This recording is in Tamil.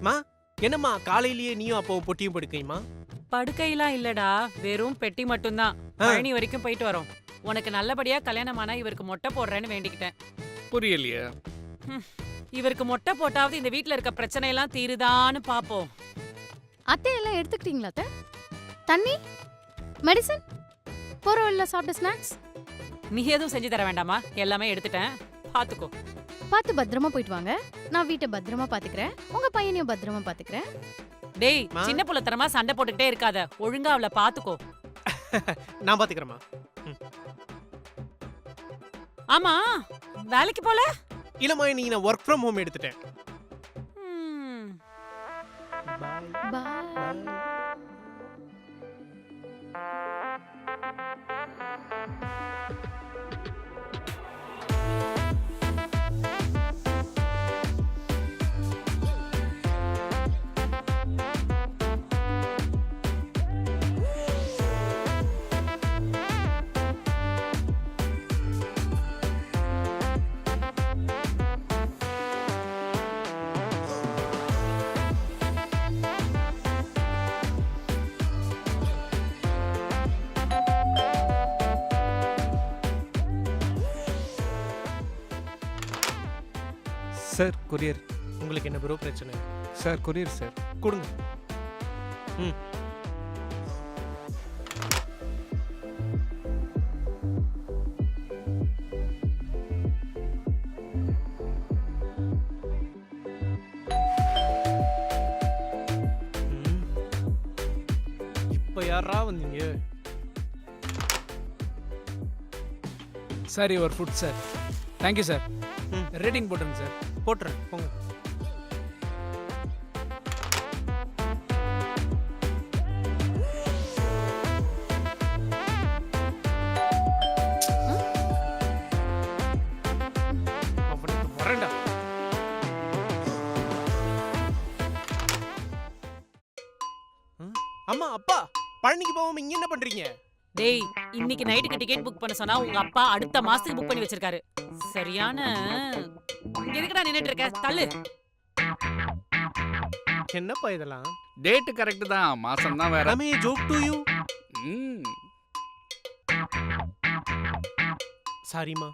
மா என்னம்மா காலையிலேயே நீயும் அப்போ பொட்டியும் படுக்கையுமா? படுக்கையெல்லாம் இல்லடா, வெறும் பெட்டி மட்டும்தான். பழனி வரைக்கும் போயிட்டு வரோம். உனக்கு நல்லபடியா கல்யாணமானா இவருக்கு மொட்டை போடுறேன்னு வேண்டிக்கிட்டேன். புரியலையே. இவருக்கு மொட்டை போட்டாவது இந்த வீட்ல இருக்க பிரச்சனை எல்லாம் தீருதான்னு பாப்போம். அத்தை எல்லாம் எடுத்துக்கிட்டீங்களா அத்தை? தண்ணி, மெடிசன், போற வழியில சாப்பிட்ட ஸ்நாக்ஸ் நீ எதுவும் செஞ்சு தர வேண்டாமா? எல்லாமே எடுத்துட்டேன், பாத்துக்கோ. பார்த்து பத்திரமா போயிட்டு வாங்க. நான் வீட்டை பத்திரமா பாத்துக்கிறேன், உங்க பையனையும் பத்திரமா பாத்துக்கிறேன். டேய், சின்ன புள்ளத்தனமா சண்டை போட்டுக்கிட்டே இருக்காத, ஒழுங்கா அவளை பாத்துக்கோ. நான் பாத்துக்கிறேம்மா. ஆமா, வேலைக்கு போல? இல்லம்மா, நீ நான் ஒர்க் ஃப்ரம் ஹோம் எடுத்துட்டேன். பாய். Sir courier. உங்களுக்கு என்ன ப்ரோ பிரச்சனை? Sir courier sir. கொடுங்க. இப்போ யாரா வந்தீங்க? Sir your food sir. Thank you sir. Rating போட்டுருங்க சார். போட்டுறேன், போங்க. வரேன்டா. அம்மா, அப்பா, பழனிக்கு போகாம இங்க என்ன பண்றீங்க? டேய், இன்னைக்கு நைட்டுக்கு டிக்கெட் புக் பண்ண சொன்னா உங்க அப்பா அடுத்த மாசத்துக்கு புக் பண்ணி வச்சிருக்காரு. சரியான எதுக்குடா நின்னுட்டு இருக்க? தள்ளு. என்னப்பா இதெல்லாம்? டேட் கரெக்ட் தான், மாசம் தான் வேற. ரமே ஜோக் டு யூ. ம் சாரிமா.